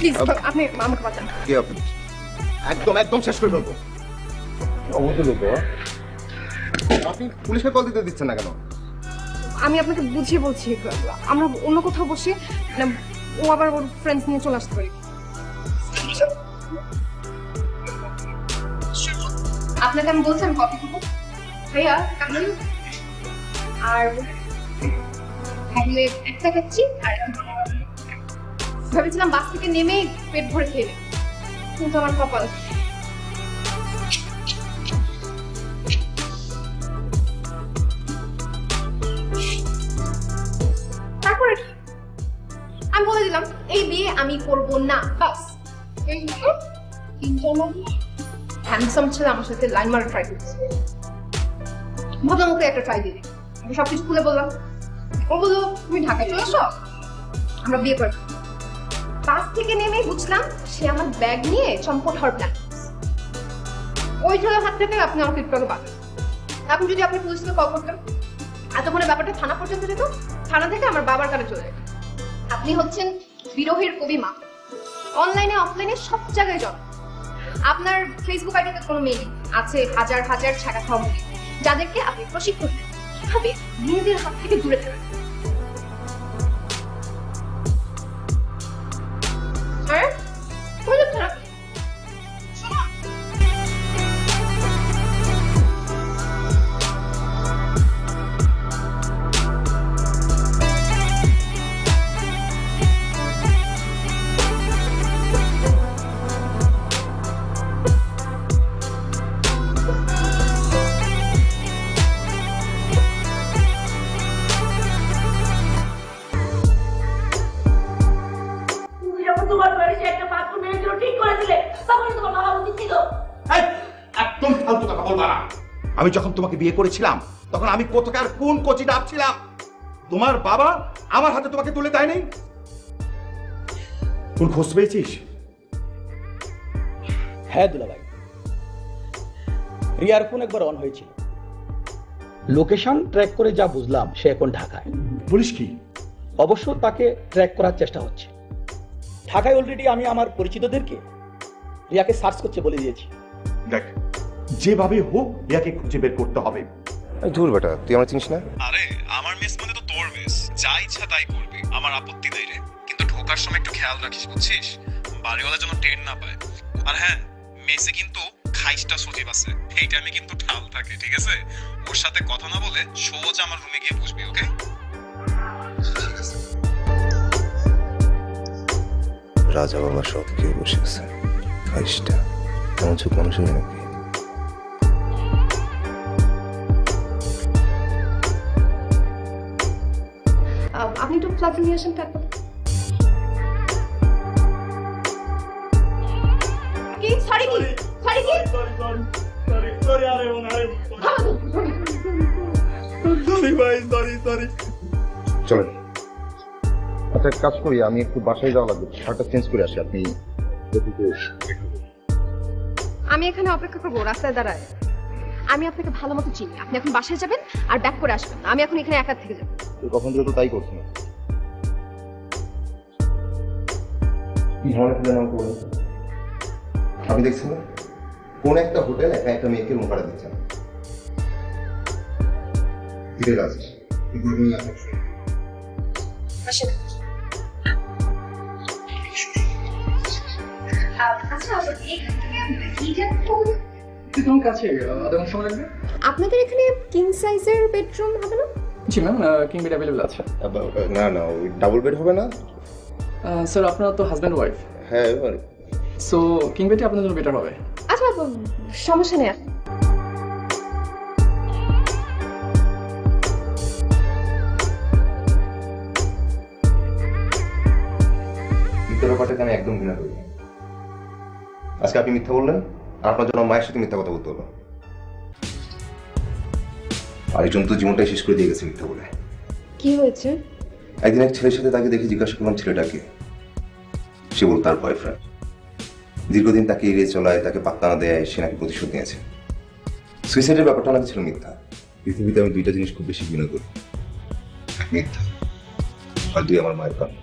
Please আপনি আমাকে বাঁচান। কি আপনি একদম একদম শেষ করে ফেলবো। অবৈধ লোক আপনি পুলিশকে কল দিতে দিচ্ছেন না কেন? আমি আপনাকে বুঝিয়ে বলছি, আমরা অন্য কোথাও বসে মানে ও আবার ওর ফ্রেন্ডস নিয়ে চলে আসতে পারি। আপনাকে আমি বলছি আমি কফি খাবো ভাইয়া, কেমন? আর থাকলে একটা খাচ্ছি আর ভেবেছিলাম বাস থেকে নেমে পেট ভরে খেয়ে নেব, কিন্তু আমার কপাল। তারপরে কি আমি বলে দিলাম এই বিয়ে আমি করব না, বাস। হ্যান্ডসাম ছেলে আমার সাথে লাইন মারা ট্রাই করছে, ভাবলাম ওকে একটা ট্রাই দিই। আমি সবকিছু খুলে বললাম, ও বললো তুমি ঢাকায় চলে আসো, আমরা বিয়ে করবো। বাস থেকে নেমে বুঝলাম সে আমার ব্যাগ নিয়ে চম্পট হওয়ার প্ল্যান। ওই ছেলের হাত থেকে আপনি আমাকে একটু আগে পাবেন। এখন যদি আপনি পুলিশকে কল করতেন, এতক্ষণে ব্যাপারটা থানা পর্যন্ত যেত, থানা থেকে আমার বাবার কাছে চলে যেত। আপনি হচ্ছেন বিরহের কবি মা, অনলাইনে অফলাইনে সব জায়গায় যান। আপনার ফেসবুক আইডিতে কোনো মেয়ে আছে হাজার হাজার ছাড়া খাওয়া, যাদেরকে আপনি প্রশিক্ষণ দেন কিভাবে মেয়েদের হাত থেকে দূরে থাকবেন। হ্যাঁ বলুন তো আপনি। একদম ফালতু কথা বলবা না। আমি যখন তোমাকে বিয়ে করেছিলাম তখন আমি কোথাকার কোন কোচি ডাবছিলাম, তোমার বাবা আমার হাতে তোমাকে তুলে দেয়নি। কোন খোঁজ পেয়েছিস? হ্যাঁ দুলাভাই, রিয়ার ফোন একবার অন হয়েছিল, লোকেশন ট্র্যাক করে যা বুঝলাম সে এখন ঢাকায়। পুলিশ কি? অবশ্য তাকে ট্র্যাক করার চেষ্টা হচ্ছে। ঢাকায় অলরেডি আমি আমার পরিচিতদেরকে রিয়াকে সার্চ করতে বলে দিয়েছি। দেখ, যেভাবে হোক রিয়াকে খুঁজে বের করতে হবে। ধুর বেটা, তুই আমার চিনিস না? আরে আমার মেস মানে তো তোর মেস, যা ইচ্ছা তাই করবি, আমার আপত্তি নেই রে। কিন্তু ঢোকার সময় একটু খেয়াল রাখিস, বুঝছিস? বাড়িওয়ালা যেন টের না পায়। আর হ্যাঁ, মেসে কিন্তু খাইসটা সজীব আছে, এই টাইমে কিন্তু ঠাল থাকে, ঠিক আছে? ওর সাথে কথা না বলে সোজা আমার রুমে গিয়ে বসবি, ওকে? রাজা বাবা সব কে বসে আছে, খাইসটা তেমন চোখ মানুষ হয় নাকি? আপনি একটু ফ্লাগ নিয়ে আসেন তারপর। কি সরি কি সরি কি সরি আরে ওনারে সরি ভাই, সরি। চলেন, আচ্ছা এক কাজ করি, আমি একটু বাসায় যাওয়া লাগবে, শার্টটা চেঞ্জ করে আসি। আপনি আমি এখানে অপেক্ষা করবো রাস্তায় দাঁড়ায়। আমি আপনাকে ভালো মতো চিনি, আপনি এখন বাসায় যাবেন আর ব্যাক করে আসবেন। আমি এখন এখানে একা থেকে যাবো। কখন থেকে তো তাই করছি না। কি ধরনের প্ল্যান আমাকে বলুন তো? আপনি দেখছেন না কোন একটা হোটেল একা একটা মেয়েকে রুম ভাড়া দিচ্ছেন? ধীরে রাজ, আপনাদের এখানে কিং সাইজের বেডরুম হবে না? জি ম্যাম, কিং বেড অ্যাভেলেবল আছে। না না, ওই ডাবল বেড হবে না? স্যার আপনারা তো হাজব্যান্ড ওয়াইফ, হ্যাঁ এবার সো কিং বেডই আপনাদের জন্য বেটার হবে। আচ্ছা সমস্যা নেই। মিথ্যা ব্যাপারটাকে আমি একদম ঘৃণা করি। আজকে আপনি মিথ্যা বললেন আর আপনার জন্য মায়ের সাথে মিথ্যা কথা বলতে হলো। আরেকজন তো জীবনটাই শেষ করে দিয়ে গেছে মিথ্যা বলে। কি হয়েছে? একদিন এক ছেলের সাথে তাকে দেখে জিজ্ঞাসা করলাম ছেলেটাকে, সে বল তার বয়ফ্রেন্ড। দীর্ঘদিন তাকে এড়িয়ে চলায়, তাকে পাত্তা না দেয়, সে নাকি প্রতিশোধ নিয়েছে। সুইসাইডের ব্যাপারটা নাকি ছিল মিথ্যা। পৃথিবীতে আমি দুইটা জিনিস খুব বেশি ঘৃণা করি, এক মিথ্যা আর দুই আমার মায়ের কান্না।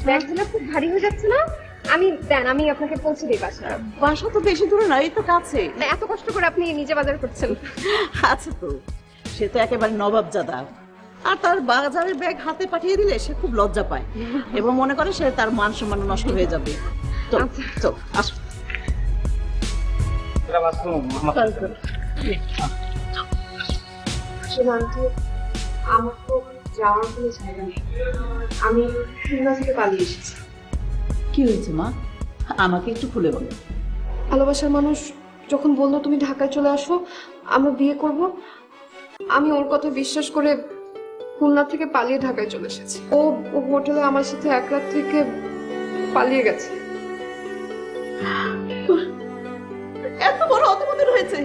ব্যাগগুলো খুব ভারী হয়ে যাচ্ছে না? আমি আপনাকে পৌঁছে দিই বাসায়। বাসা তো বেশি দূরে না, এই তো কাছে। না, এত কষ্ট করে আপনি নিজে বাজার করছেন। আছে তো, সে তো একেবারে নবাবজাদা। আর তার বাজারের ব্যাগ হাতে পাঠিয়ে দিলে সে খুব লজ্জা পায় এবং মনে করে সে তার মান সম্মান নষ্ট হয়ে যাবে। তো তো আসো। আমার তো যাওয়ার কোনো জায়গা নেই। আমি খুলনা থেকে পালিয়ে এসেছি। কি হয়েছে মা, আমাকে একটু খুলে বলো। ভালোবাসার মানুষ যখন বললো তুমি ঢাকায় চলে আসো, আমরা বিয়ে করব, আমি ওর কথা বিশ্বাস করে খুলনা থেকে পালিয়ে ঢাকায় চলে এসেছি। ও হোটেলে আমার সাথে এক রাত থেকে পালিয়ে গেছে। এত বড় অপমান হয়েছে।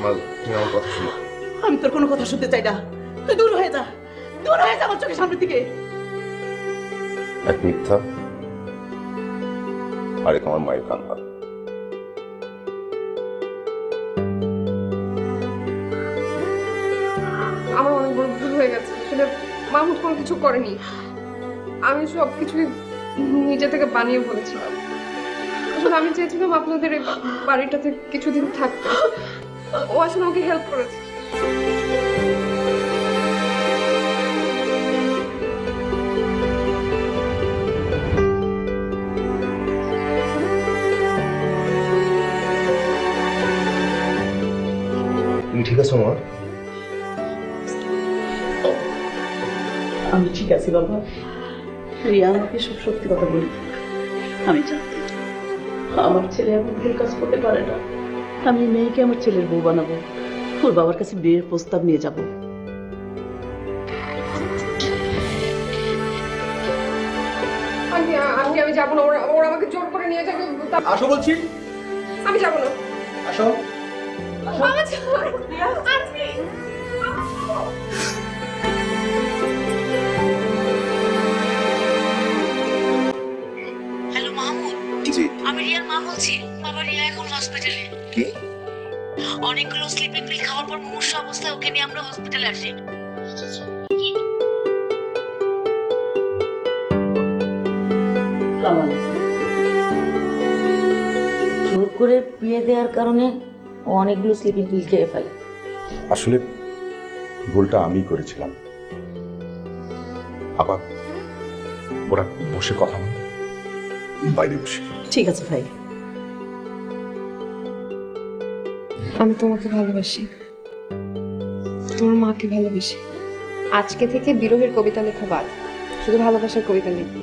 মা তুমি আমার কথা শোনো। আমি তোর কোনো কথা শুনতে চাই না, তুই দূর হয়ে যা, দূর হয়ে যা আমার চোখের সামনের দিকে। এক মিথ্যা আরেক আমার মায়ের কান্না। আমার অনেক বড় ভুল হয়ে গেছে। আসলে মাহমুদ কোনো কিছু করেনি, আমি সবকিছুই নিজে থেকে বানিয়ে বলেছিলাম। আসলে আমি চেয়েছিলাম আপনাদের এই বাড়িটাতে কিছুদিন থাকতে। ও আসলে আমাকে হেল্প করেছে। তুমি ঠিক আছো মা? আমি ঠিক আছি বাবা। রিয়া আমাকে সব সত্যি কথা বলি। আমি জানতে আমার ছেলে এমন ভুল কাজ করতে পারে না। আমি মেয়েকে আমার ছেলের বউ বানাবো, ওর বাবার কাছে বিয়ের প্রস্তাব নিয়ে যাব। আমি যাবো না, ওরা আমাকে জোর করে নিয়ে যাবে। আসো বলছি, আমি যাবো না। আসো। হ্যালো মাহমুদ, জি। আমি রিয়ার মা বলছি। বাবা রিয়া এখন হসপিটালে। কি? অনেকগুলো স্লিপিং পিল খাওয়ার পর মুমূর্ষু অবস্থায় ওকে নিয়ে আমরা হসপিটালে আসি। জোর করে বিয়ে দেওয়ার কারণে ও অনেকগুলো স্লিপিং পিল খেয়ে ফেলে। আসলে ভুলটা আমি করেছিলাম। আবার ওরা বসে কথা বল, বাইরে বসে। ঠিক আছে ভাই। আমি তোমাকে ভালোবাসি, তোমার মাকে ভালোবাসি। আজকে থেকে বিরহের কবিতা লেখা বাদ, শুধু ভালোবাসার কবিতা লিখবো।